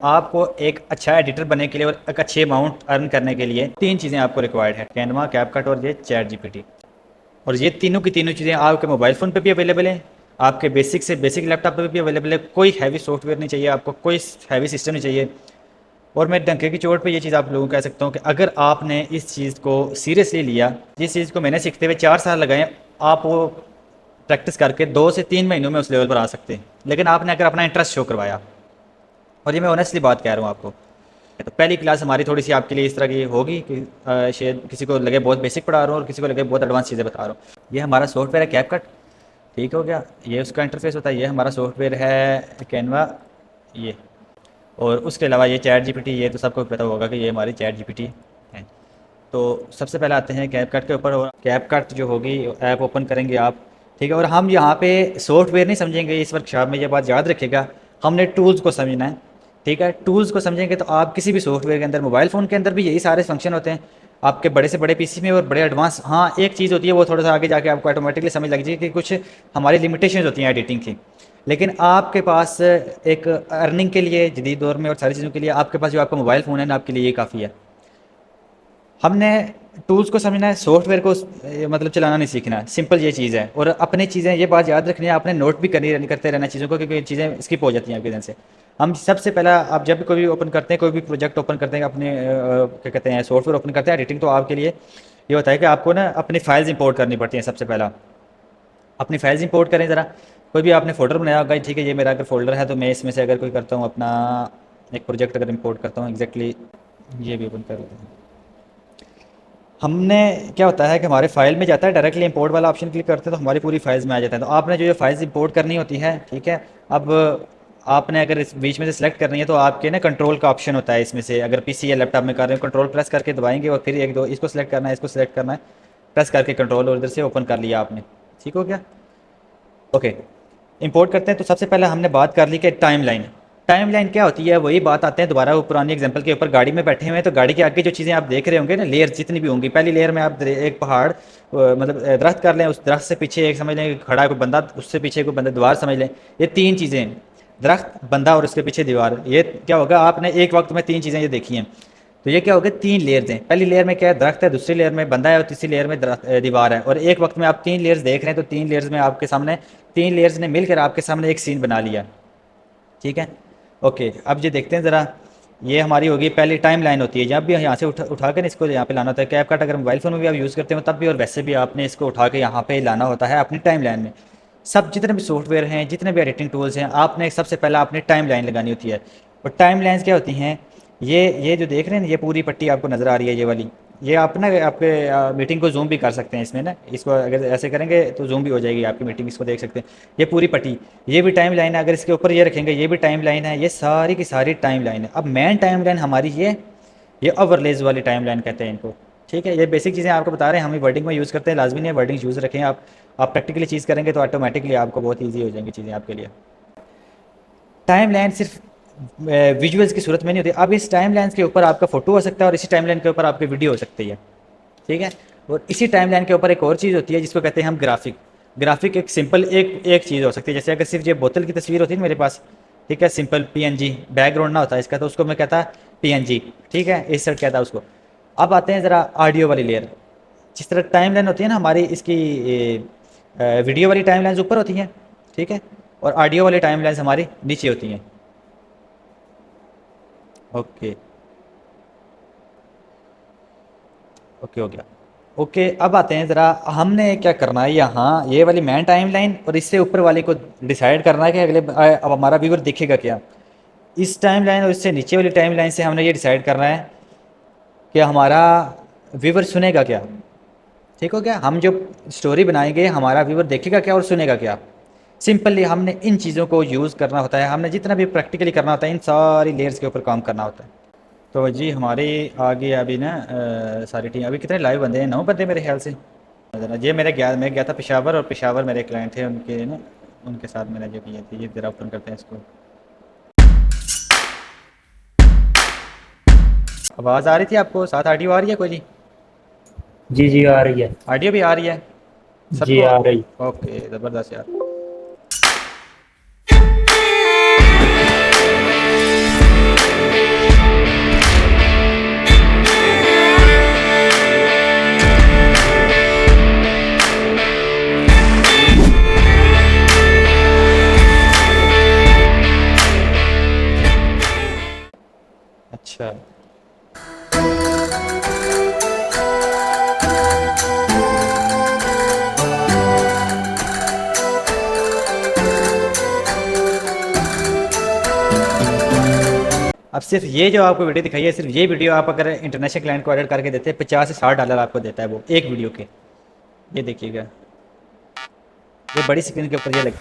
आपको एक अच्छा एडिटर बनने के लिए और एक अच्छे अमाउंट अर्न करने के लिए तीन चीज़ें आपको रिक्वायर्ड है, कैनवा, कैपकट और ये चैट जीपीटी। और ये तीनों की तीनों चीज़ें आपके मोबाइल फ़ोन पे भी अवेलेबल हैं, आपके बेसिक से बेसिक लैपटॉप पे भी अवेलेबल है। कोई हैवी सॉफ्टवेयर नहीं चाहिए आपको, कोई हैवी सिस्टम नहीं चाहिए। और मैं डंके की चोट पे ये चीज़ आप लोगों को कह सकता हूँ कि अगर आपने इस चीज़ को सीरियसली लिया, जिस चीज़ को मैंने सीखते हुए 4 साल लगाए, आप वो प्रैक्टिस करके 2 से 3 महीनों में उस लेवल पर आ सकते हैं। लेकिन आपने अगर अपना इंटरेस्ट शो करवाया, और ये मैं ऑनेस्टली बात कह रहा हूँ आपको। तो पहली क्लास हमारी थोड़ी सी आपके लिए इस तरह की होगी कि शायद किसी को लगे बहुत बेसिक पढ़ा रहा हूँ और किसी को लगे बहुत एडवांस चीज़ें बता रहा हूँ। ये हमारा सॉफ्टवेयर है कैपकट, ठीक हो गया। ये उसका इंटरफेस होता है। ये हमारा सॉफ्टवेयर है कैनवा, ये। और उसके अलावा ये चैट जीपीटी, ये तो सबको पता होगा कि ये हमारी चैट जीपीटी है। तो सबसे पहले आते हैं कैपकट के ऊपर। और कैपकट जो होगी, ऐप ओपन करेंगे आप, ठीक है। और हम यहाँ पे सॉफ्टवेयर नहीं समझेंगे इस वर्कशॉप में, ये बात याद रखिएगा। हमने टूल्स को समझना है, ठीक है। टूल्स को समझेंगे तो आप किसी भी सॉफ्टवेयर के अंदर, मोबाइल फ़ोन के अंदर भी यही सारे फंक्शन होते हैं, आपके बड़े से बड़े पीसी में और बड़े एडवांस। हाँ, एक चीज़ होती है वो थोड़ा सा आगे जाके आपको ऑटोमेटिकली समझ लग जाएगी कि कुछ हमारी लिमिटेशंस होती हैं एडिटिंग की। लेकिन आपके पास एक अर्निंग के लिए जदीद दौर में और सारी चीज़ों के लिए आपके पास जो आपका मोबाइल फ़ोन है ना, आपके लिए ये काफ़ी है। हमने टूल्स को समझना है, सॉफ्टवेयर को मतलब चलाना नहीं सीखना है। सिंपल ये चीज़ है। और अपनी चीज़ें, ये बात याद रखनी है, आपने नोट भी करते रहना चीज़ों को, क्योंकि चीज़ें स्किप हो जाती हैं आपके ध्यान से। हम सबसे पहला, आप जब भी कोई भी ओपन करते हैं, कोई भी प्रोजेक्ट ओपन करते हैं, अपने क्या कहते हैं, सॉफ्टवेयर ओपन करते हैं एडिटिंग, तो आपके लिए ये होता है कि आपको ना अपनी फाइल्स इंपोर्ट करनी पड़ती हैं। सबसे पहला अपनी फाइल्स इंपोर्ट करें ज़रा। कोई भी आपने फ़ोल्डर बनाया होगा, ठीक है, ये मेरा अगर फ़ोल्डर है तो मैं इसमें से अगर कोई करता हूँ अपना एक प्रोजेक्ट अगर इंपोर्ट करता हूँ, एग्जैक्टली ये भी ओपन कर लेते हैं। हमने क्या होता है कि हमारे फाइल में जाता है, डायरेक्टली इंपोर्ट वाला ऑप्शन क्लिक करते हैं तो हमारी पूरी फाइल्स में आ जाता है। तो आपने जो ये फाइल्स इंपोर्ट करनी होती है, ठीक है। अब आपने अगर इस बीच में से सिलेक्ट करनी है तो आपके ना कंट्रोल का ऑप्शन होता है इसमें से। अगर पीसी या लैपटॉप में कर रहे हो, कंट्रोल प्रेस करके दबाएंगे और फिर एक दो इसको सिलेक्ट करना है, इसको सिलेक्ट करना है, प्रेस करके कंट्रोल, और इधर से ओपन कर लिया आपने, ठीक हो गया। ओके, इंपोर्ट करते हैं तो सबसे पहले हमने बात कर ली कि टाइम लाइन। टाइम लाइन क्या होती है, वही बात आते हैं दोबारा वो पुरानी एग्जांपल के ऊपर। गाड़ी में बैठे हुए हैं तो गाड़ी के आगे जो चीज़ें आप देख रहे होंगे ना, लेयर जितनी भी होंगी, पहली लेयर में आप एक पहाड़ मतलब दरख्त कर लें, उस दरख्त से पीछे एक समझ लें खड़ा है कोई बंदा, उससे पीछे कोई बंदा, दीवार समझ लें। ये तीन चीज़ें हैं, दरख्त, बंदा और उसके पीछे दीवार। ये क्या होगा, आपने एक वक्त में तीन चीज़ें ये देखी हैं। तो ये क्या होगा, तीन लेयर्स हैं। पहली लेयर में क्या है, दरख्त है, दूसरी लेयर में बंदा है और तीसरी लेयर में दीवार है। और एक वक्त में आप तीन लेयर्स देख रहे हैं, तो तीन लेयर्स में आपके सामने, तीन लेयर्स ने मिलकर आपके सामने एक सीन बना लिया, ठीक है। ओके, अब ये देखते हैं ज़रा। ये हमारी होगी पहली टाइम लाइन होती है। जब भी यहाँ से उठा कर इसको यहाँ पे लाना होता है। कैपकट अगर मोबाइल फ़ोन में भी आप यूज़ करते हो तब भी, और वैसे भी आपने इसको उठा के यहाँ पे लाना होता है अपनी टाइम लाइन में। सब जितने भी सॉफ्टवेयर हैं, जितने भी एडिटिंग टूल्स हैं, आपने सबसे पहले अपनी टाइम लाइन लगानी होती है। और टाइम लाइन्स क्या होती हैं, ये जो देख रहे हैं ना, ये पूरी पट्टी आपको नज़र आ रही है, ये वाली। ये आप ना आपके मीटिंग को जूम भी कर सकते हैं इसमें ना, इसको अगर ऐसे करेंगे तो जूम भी हो जाएगी आपकी मीटिंग, इसको देख सकते हैं। ये पूरी पट्टी, ये भी टाइम लाइन है। अगर इसके ऊपर ये रखेंगे, ये भी टाइम लाइन है। ये सारी की सारी टाइम लाइन है। अब मेन टाइम लाइन हमारी ये ओवरलेज वाली टाइम लाइन कहते हैं इनको, ठीक है। ये बेसिक चीज़ें आपको बता रहे हैं, हम वर्डिंग में यूज़ करते हैं, लाजमी नहीं है वर्डिंग यूज़ रखें आप प्रैक्टिकली चीज़ करेंगे तो ऑटोमेटिकली आपको बहुत ईजी हो जाएंगी चीज़ें आपके लिए। टाइम लाइन सिर्फ विजुअल्स की सूरत में नहीं होती। अब इस टाइम लाइन के ऊपर आपका फ़ोटो हो सकता है और इसी टाइम लाइन के ऊपर आपकी वीडियो हो सकती है, ठीक है। और इसी टाइम लाइन के ऊपर एक और चीज़ होती है जिसको कहते हैं हम ग्राफिक। ग्राफिक एक सिंपल एक एक चीज़ हो सकती है, जैसे अगर सिर्फ ये बोतल की तस्वीर होती है ना मेरे पास, ठीक है, सिंपल पीएनजी, बैकग्राउंड ना होता है इसका, तो उसको मैं कहता पीएनजी, ठीक है, इस सेट कहता उसको। अब आते हैं ज़रा ऑडियो वाली लेयर। जिस तरह टाइम लाइन होती है ना हमारी, इसकी वीडियो वाली टाइम लाइन ऊपर होती हैं, ठीक है, और ऑडियो वाली टाइम लाइन हमारी नीचे होती हैं। ओके, ओके हो गया। ओके, अब आते हैं ज़रा, हमने क्या करना है यहाँ, ये वाली मैन टाइम लाइन और इससे ऊपर वाली को डिसाइड करना है कि अगले अब हमारा व्यूवर दिखेगा क्या। इस टाइम लाइन और इससे नीचे वाली टाइम लाइन से हमने ये डिसाइड करना है कि हमारा व्यूवर सुनेगा क्या, ठीक हो गया। हम जो स्टोरी बनाएंगे, हमारा व्यूवर देखेगा क्या और सुनेगा क्या। सिंपली हमने इन चीज़ों को यूज़ करना होता है। हमने जितना भी प्रैक्टिकली करना होता है, इन सारी लेयर्स के ऊपर काम करना होता है। तो जी हमारी आगे अभी ना सारी टीम, अभी कितने लाइव बंदे हैं, 9 बंदे मेरे ख्याल से। ये मैं गया था पेशावर, और पेशावर मेरे क्लाइंट थे, उनके ना, उनके साथ मैंने जो किए थे। ये ज़रा ओपन करते हैं इसको। आवाज़ आ रही थी आपको, साथ ऑडियो आ रही है कोई जी? जी जी आ रही है। ऑडियो भी आ रही है जी सबको? आ रही। ओके, ज़बरदस्त यार। अच्छा। अब सिर्फ ये जो आपको वीडियो दिखाई है, सिर्फ ये वीडियो आप अगर इंटरनेशनल क्लाइंट को ऑर्डर करके देते हैं, 50 से 60 डॉलर आपको देता है वो एक वीडियो के। ये देखिएगा, ये बड़ी स्क्रीन के ऊपर ये लग